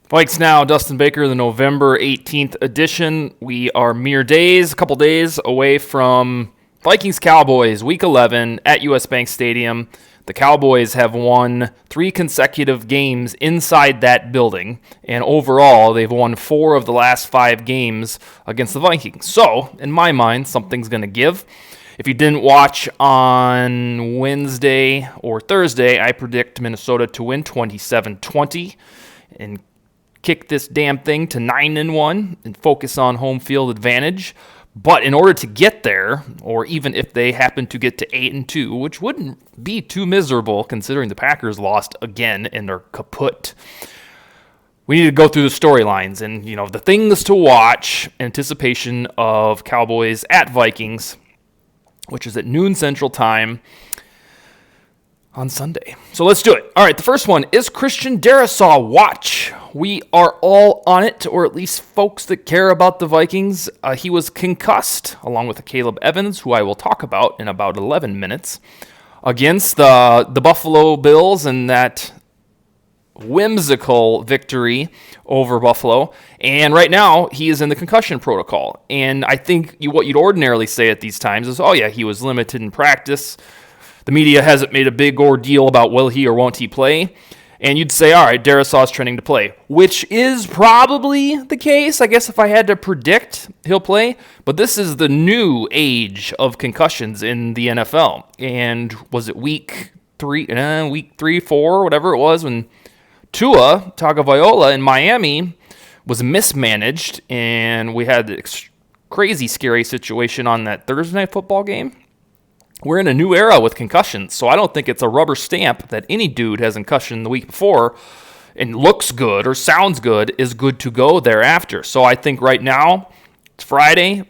VikesNow, Dustin Baker, the November 18th edition. We are a couple days away from Vikings Cowboys, Week 11 at US Bank Stadium. The Cowboys have won 3 consecutive games inside that building, and overall, they've won 4 of the last 5 games against the Vikings. So, in my mind, something's going to give. If you didn't watch on Wednesday or Thursday, I predict Minnesota to win 27-20 and kick this damn thing to 9-1 and focus on home field advantage. But in order to get there, or even if they happen to get to 8-2, which wouldn't be too miserable considering the Packers lost again and they're kaput, we need to go through the storylines and, the things to watch in anticipation of Cowboys at Vikings, which is at noon Central Time on Sunday. So let's do it. All right, the first one is Christian Darrisaw watch. We are all on it, or at least folks that care about the Vikings. He was concussed, along with Caleb Evans, who I will talk about in about 11 minutes, against the Buffalo Bills in that whimsical victory over Buffalo. And right now, he is in the concussion protocol. And I think what you'd ordinarily say at these times is, oh yeah, he was limited in practice. The media hasn't made a big ordeal about will he or won't he play. And you'd say, all right, Darrisaw's trending to play, which is probably the case. I guess if I had to predict, he'll play. But this is the new age of concussions in the NFL. And was it week 3, 4, whatever it was, when Tua Tagovailoa in Miami was mismanaged, and we had this crazy, scary situation on that Thursday Night Football game. We're in a new era with concussions, so I don't think it's a rubber stamp that any dude has a concussion the week before and looks good or sounds good is good to go thereafter. So I think right now, it's Friday,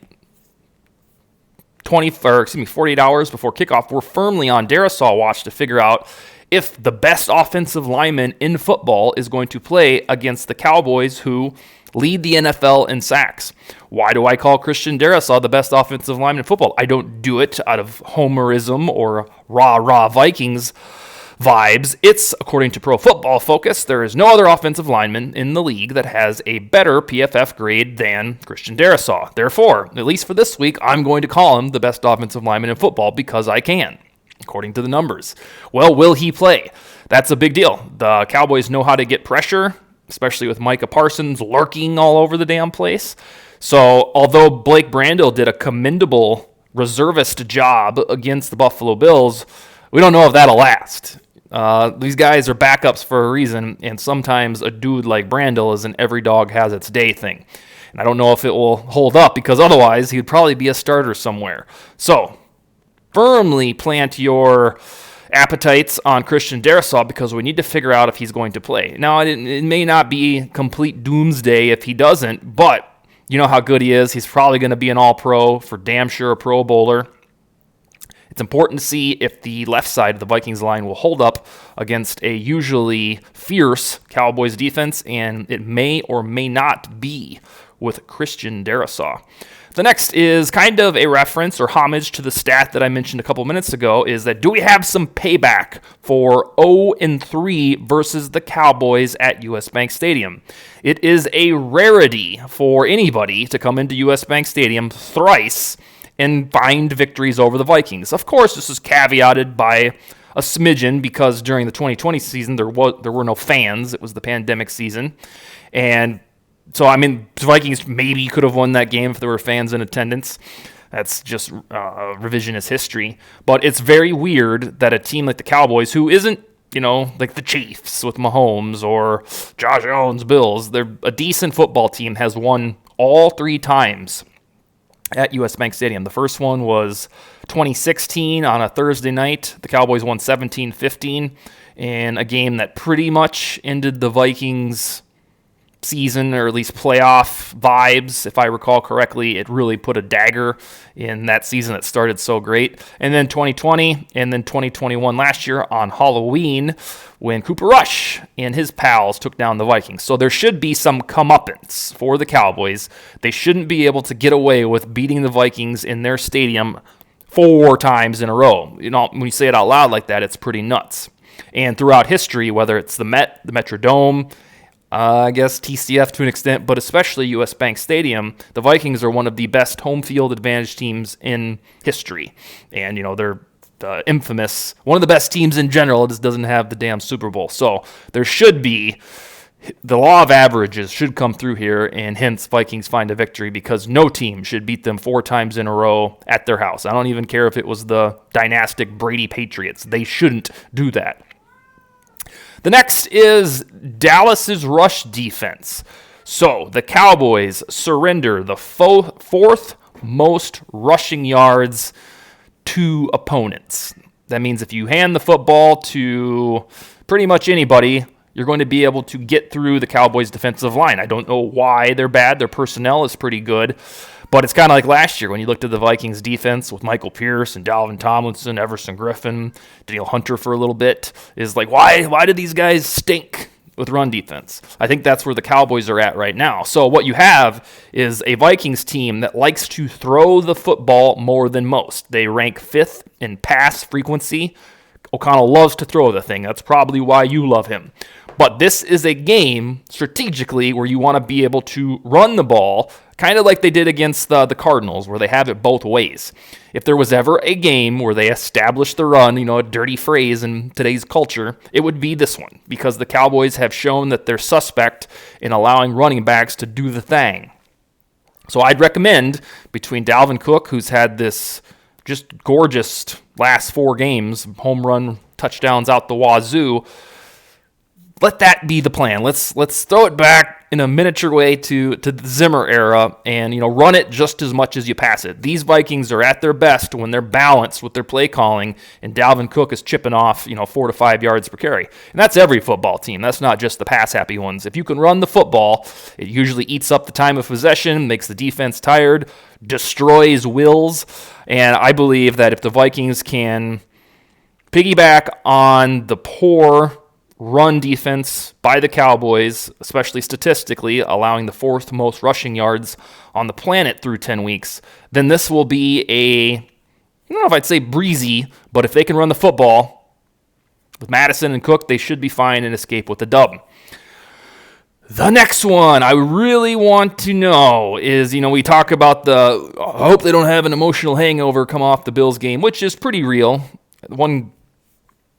48 hours before kickoff, we're firmly on Darrisaw watch to figure out if the best offensive lineman in football is going to play against the Cowboys, who lead the NFL in sacks. Why do I call Christian Darrisaw the best offensive lineman in football? I don't do it out of homerism or rah-rah Vikings vibes. It's, according to Pro Football Focus, there is no other offensive lineman in the league that has a better PFF grade than Christian Darrisaw. Therefore, at least for this week, I'm going to call him the best offensive lineman in football because I can, according to the numbers. Well, will he play? That's a big deal. The Cowboys know how to get pressure, especially with Micah Parsons lurking all over the damn place. So, although Blake Brandel did a commendable reservist job against the Buffalo Bills, we don't know if that'll last. These guys are backups for a reason, and sometimes a dude like Brandel is an every dog has its day thing. And I don't know if it will hold up, because otherwise he'd probably be a starter somewhere. So, firmly plant your appetites on Christian Darrisaw because we need to figure out if he's going to play. Now, it may not be complete doomsday if he doesn't, but you know how good he is. He's probably going to be an all-pro, for damn sure a Pro Bowler. It's important to see if the left side of the Vikings line will hold up against a usually fierce Cowboys defense, and it may or may not be with Christian Darrisaw. The next is kind of a reference or homage to the stat that I mentioned a couple minutes ago, is that do we have some payback for 0-3 versus the Cowboys at US Bank Stadium? It is a rarity for anybody to come into US Bank Stadium thrice and find victories over the Vikings. Of course, this is caveated by a smidgen because during the 2020 season there were no fans. It was the pandemic season. And so, the Vikings maybe could have won that game if there were fans in attendance. That's just revisionist history. But it's very weird that a team like the Cowboys, who isn't, like the Chiefs with Mahomes or Josh Allen's Bills, they're a decent football team, has won all 3 times at US Bank Stadium. The first one was 2016 on a Thursday night. The Cowboys won 17-15 in a game that pretty much ended the Vikings' season, or at least playoff vibes, if I recall correctly. It really put a dagger in that season that started so great. And then 2020, and then 2021 last year on Halloween, when Cooper Rush and his pals took down the Vikings. So there should be some comeuppance for the Cowboys. They shouldn't be able to get away with beating the Vikings in their stadium 4 times in a row. When you say it out loud like that, it's pretty nuts. And throughout history, whether it's the Metrodome, I guess TCF to an extent, but especially US Bank Stadium, the Vikings are one of the best home field advantage teams in history. And, they're infamous, one of the best teams in general. It just doesn't have the damn Super Bowl. So there should be, the law of averages should come through here, and hence Vikings find a victory because no team should beat them 4 times in a row at their house. I don't even care if it was the dynastic Brady Patriots. They shouldn't do that. The next is Dallas's rush defense. So the Cowboys surrender the fourth most rushing yards to opponents. That means if you hand the football to pretty much anybody, you're going to be able to get through the Cowboys' defensive line. I don't know why they're bad. Their personnel is pretty good. But it's kind of like last year when you looked at the Vikings defense with Michael Pierce and Dalvin Tomlinson, Everson Griffin, Danielle Hunter for a little bit. Is like, why do these guys stink with run defense? I think that's where the Cowboys are at right now. So what you have is a Vikings team that likes to throw the football more than most. They rank 5th in pass frequency. O'Connell loves to throw the thing. That's probably why you love him. But this is a game strategically where you want to be able to run the ball, kind of like they did against the Cardinals, where they have it both ways. If there was ever a game where they established the run, a dirty phrase in today's culture, it would be this one, because the Cowboys have shown that they're suspect in allowing running backs to do the thing. So I'd recommend, between Dalvin Cook, who's had this just gorgeous last 4 games, home run touchdowns out the wazoo, let that be the plan. Let's throw it back in a miniature way to the Zimmer era and run it just as much as you pass it. These Vikings are at their best when they're balanced with their play calling, and Dalvin Cook is chipping off 4 to 5 yards per carry. And that's every football team. That's not just the pass happy ones. If you can run the football, it usually eats up the time of possession, makes the defense tired, destroys wills. And I believe that if the Vikings can piggyback on the poor run defense by the Cowboys, especially statistically, allowing the 4th most rushing yards on the planet through 10 weeks, then this will be I don't know if I'd say breezy, but if they can run the football with Madison and Cook, they should be fine and escape with the dub. The next one I really want to know is, we talk about I hope they don't have an emotional hangover come off the Bills game, which is pretty real. One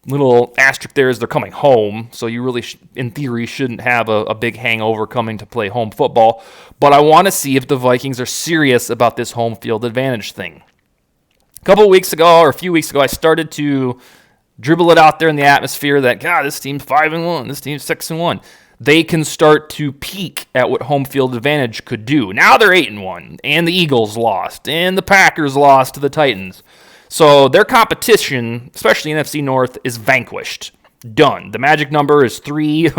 little asterisk there is they're coming home, so you really, in theory, shouldn't have a big hangover coming to play home football. But I want to see if the Vikings are serious about this home field advantage thing. A few weeks ago, I started to dribble it out there in the atmosphere that, this team's 5-1, this team's 6-1. They can start to peek at what home field advantage could do. Now they're 8-1, and the Eagles lost, and the Packers lost to the Titans. So their competition, especially NFC North, is vanquished. Done. The magic number is 3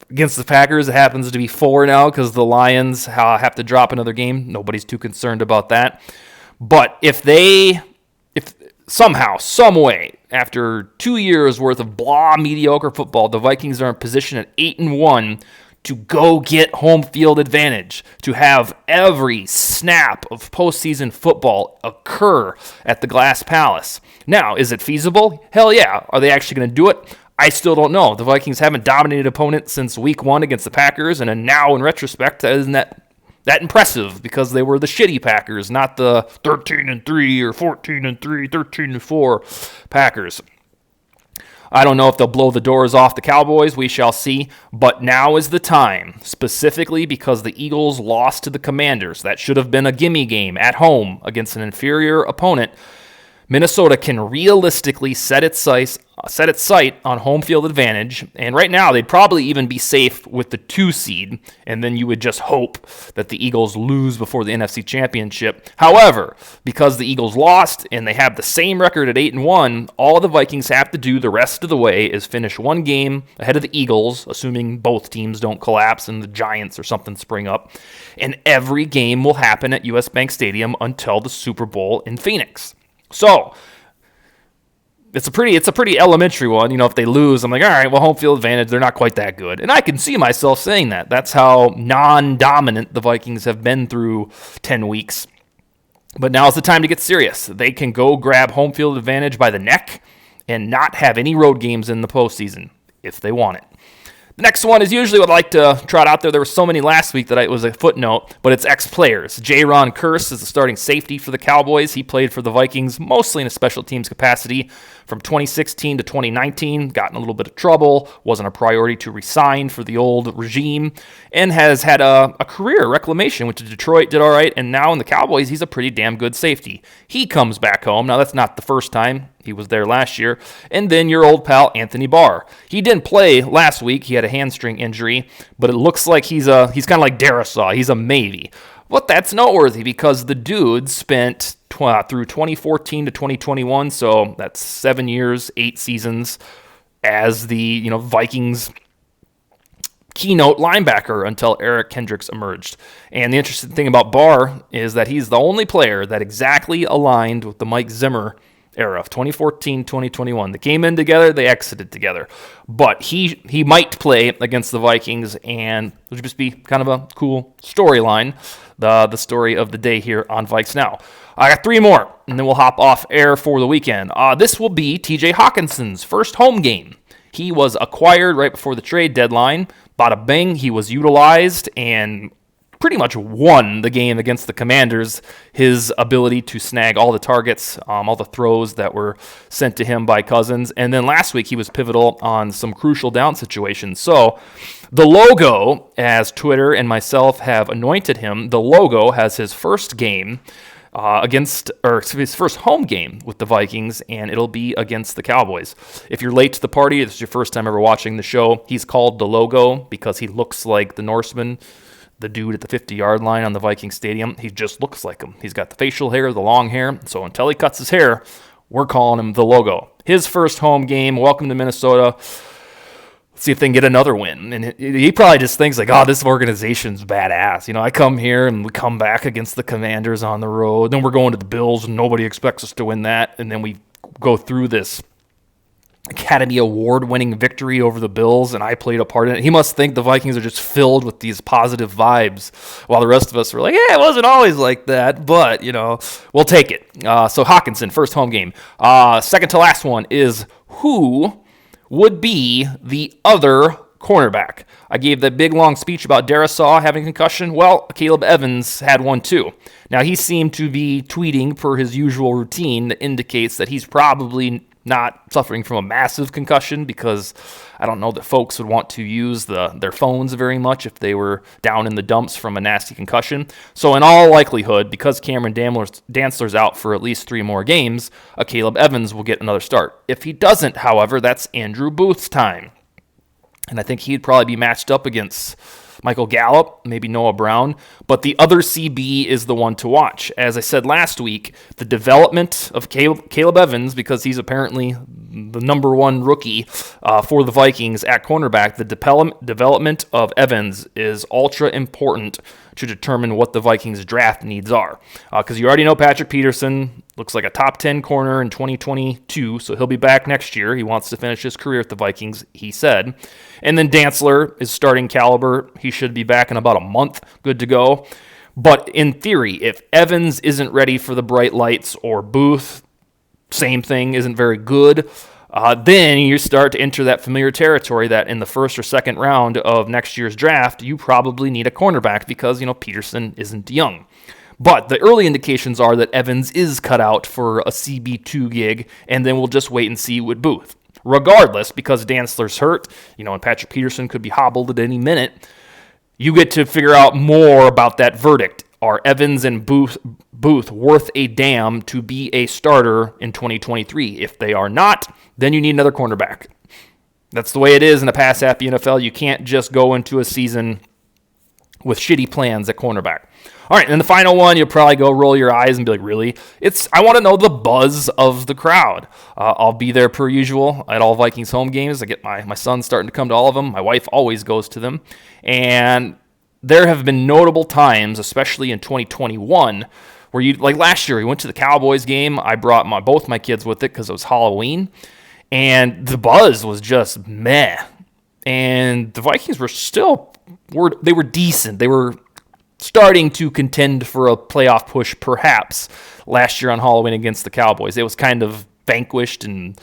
against the Packers. It happens to be 4 now because the Lions have to drop another game. Nobody's too concerned about that. But if somehow, some way, after 2 years worth of mediocre football, the Vikings are in position at 8-1 to go get home field advantage, to have every snap of postseason football occur at the Glass Palace. Now, is it feasible? Hell yeah. Are they actually going to do it? I still don't know. The Vikings haven't dominated opponents since week 1 against the Packers, and now in retrospect, isn't that impressive because they were the shitty Packers, not the 13-3 or 14-3, 13-4 Packers. I don't know if they'll blow the doors off the Cowboys. We shall see. But now is the time, specifically because the Eagles lost to the Commanders. That should have been a gimme game at home against an inferior opponent. Minnesota can realistically set its sight on home field advantage, and right now they'd probably even be safe with the 2 seed, and then you would just hope that the Eagles lose before the NFC Championship. However, because the Eagles lost and they have the same record at 8-1, all the Vikings have to do the rest of the way is finish 1 game ahead of the Eagles, assuming both teams don't collapse and the Giants or something spring up, and every game will happen at US Bank Stadium until the Super Bowl in Phoenix. So, it's a pretty elementary one. If they lose, I'm like, all right, well, home field advantage, they're not quite that good. And I can see myself saying that. That's how non-dominant the Vikings have been through 10 weeks. But now's the time to get serious. They can go grab home field advantage by the neck and not have any road games in the postseason if they want it. The next one is usually what I like to trot out there. There were so many last week that it was a footnote, but it's ex-players. J-Ron Curse is the starting safety for the Cowboys. He played for the Vikings mostly in a special teams capacity from 2016 to 2019, got in a little bit of trouble, wasn't a priority to resign for the old regime, and has had a career reclamation, went to Detroit, did all right, and now in the Cowboys, he's a pretty damn good safety. He comes back home. Now, that's not the first time. He was there last year. And then your old pal, Anthony Barr. He didn't play last week. He had a hamstring injury, but it looks like he's kind of like Darisaw. He's a maybe. But that's noteworthy because the dude spent through 2014 to 2021, so that's 7 years, 8 seasons, as the Vikings keynote linebacker until Eric Kendricks emerged. And the interesting thing about Barr is that he's the only player that exactly aligned with the Mike Zimmer era of 2014, 2021. They came in together, they exited together. But he might play against the Vikings, and it would just be kind of a cool storyline, the story of the day here on VikesNow. I got 3 more, and then we'll hop off air for the weekend. This will be TJ Hawkinson's first home game. He was acquired right before the trade deadline. Bada bing, he was utilized and pretty much won the game against the Commanders. His ability to snag all the targets, all the throws that were sent to him by Cousins. And then last week he was pivotal on some crucial down situations. So the logo, as Twitter and myself have anointed him, the logo has his first game his first home game with the Vikings, and it'll be against the Cowboys. If you're late to the party, this is your first time ever watching the show, he's called the Logo because he looks like the Norseman, the dude at the 50-yard line on the Viking Stadium. He just looks like him. He's got the facial hair, the long hair, so until he cuts his hair, we're calling him the Logo. His first home game, welcome to Minnesota. Let's see if they can get another win. And he probably just thinks like, oh, this organization's badass. I come here and we come back against the Commanders on the road. Then we're going to the Bills and nobody expects us to win that. And then we go through this Academy Award-winning victory over the Bills, and I played a part in it. He must think the Vikings are just filled with these positive vibes, while the rest of us are like, yeah, it wasn't always like that, but, we'll take it. So Hawkinson, first home game. Second to last one is who would be the other cornerback. I gave that big, long speech about Darisaw having concussion. Well, Caleb Evans had one too. Now, he seemed to be tweeting per his usual routine that indicates that he's probably not suffering from a massive concussion, because I don't know that folks would want to use their phones very much if they were down in the dumps from a nasty concussion. So in all likelihood, because Cameron Dantzler's out for at least 3 more games, Caleb Evans will get another start. If he doesn't, however, that's Andrew Booth's time. And I think he'd probably be matched up against Michael Gallup, maybe Noah Brown, but the other CB is the one to watch. As I said last week, the development of Caleb Evans, because he's apparently the number 1 rookie for the Vikings at cornerback, the development of Evans is ultra important to determine what the Vikings draft needs are. Because you already know Patrick Peterson looks like a top 10 corner in 2022, so he'll be back next year. He wants to finish his career at the Vikings, he said. And then Dantzler is starting caliber. He should be back in about a month, good to go. But in theory, if Evans isn't ready for the bright lights, or Booth, same thing, isn't very good, then you start to enter that familiar territory that in the first or second round of next year's draft, you probably need a cornerback because, Peterson isn't young. But the early indications are that Evans is cut out for a CB2 gig, and then we'll just wait and see with Booth. Regardless, because Dantzler's hurt, and Patrick Peterson could be hobbled at any minute, you get to figure out more about that verdict. Are Evans and Booth worth a damn to be a starter in 2023? If they are not, then you need another cornerback. That's the way it is in a pass-happy NFL. You can't just go into a season with shitty plans at cornerback. All right, and the final one, you'll probably go roll your eyes and be like, really? I want to know the buzz of the crowd. I'll be there per usual at all Vikings home games. I get my son starting to come to all of them. My wife always goes to them. And there have been notable times, especially in 2021, where like last year, we went to the Cowboys game. I brought both my kids with it because it was Halloween. And the buzz was just meh. And the Vikings were decent. They were starting to contend for a playoff push, perhaps, last year on Halloween against the Cowboys. It was kind of vanquished and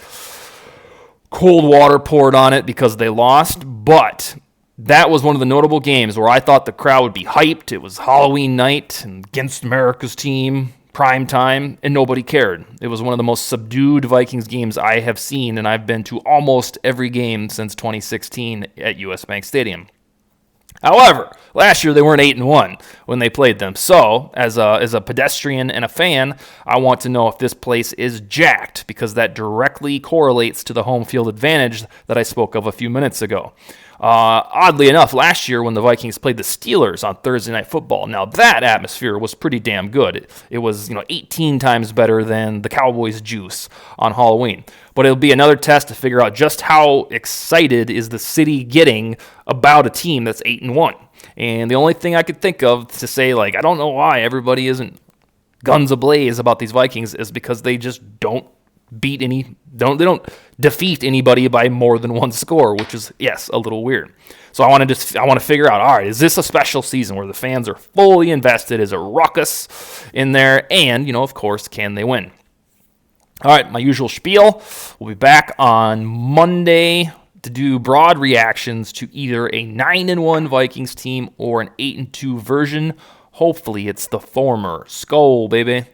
cold water poured on it because they lost, but that was one of the notable games where I thought the crowd would be hyped. It was Halloween night and against America's team, prime time, and nobody cared. It was one of the most subdued Vikings games I have seen, and I've been to almost every game since 2016 at US Bank Stadium. However, last year they weren't 8-1 when they played them. So, as a pedestrian and a fan, I want to know if this place is jacked, because that directly correlates to the home field advantage that I spoke of a few minutes ago. Oddly enough, last year when the Vikings played the Steelers on Thursday Night Football, now that atmosphere was pretty damn good. It was 18 times better than the Cowboys juice on Halloween. But it'll be another test to figure out just how excited is the city getting about a team that's 8-1. And the only thing I could think of to say, I don't know why everybody isn't guns ablaze about these Vikings, is because they just don't they don't defeat anybody by more than one score, which is, yes, a little weird. So I want to figure out, all right, is this a special season where the fans are fully invested? Is a ruckus in there? And, of course, can they win? All right, my usual spiel. We'll be back on Monday to do broad reactions to either a 9-1 Vikings team or an 8-2 version. Hopefully it's the former. Skol, baby.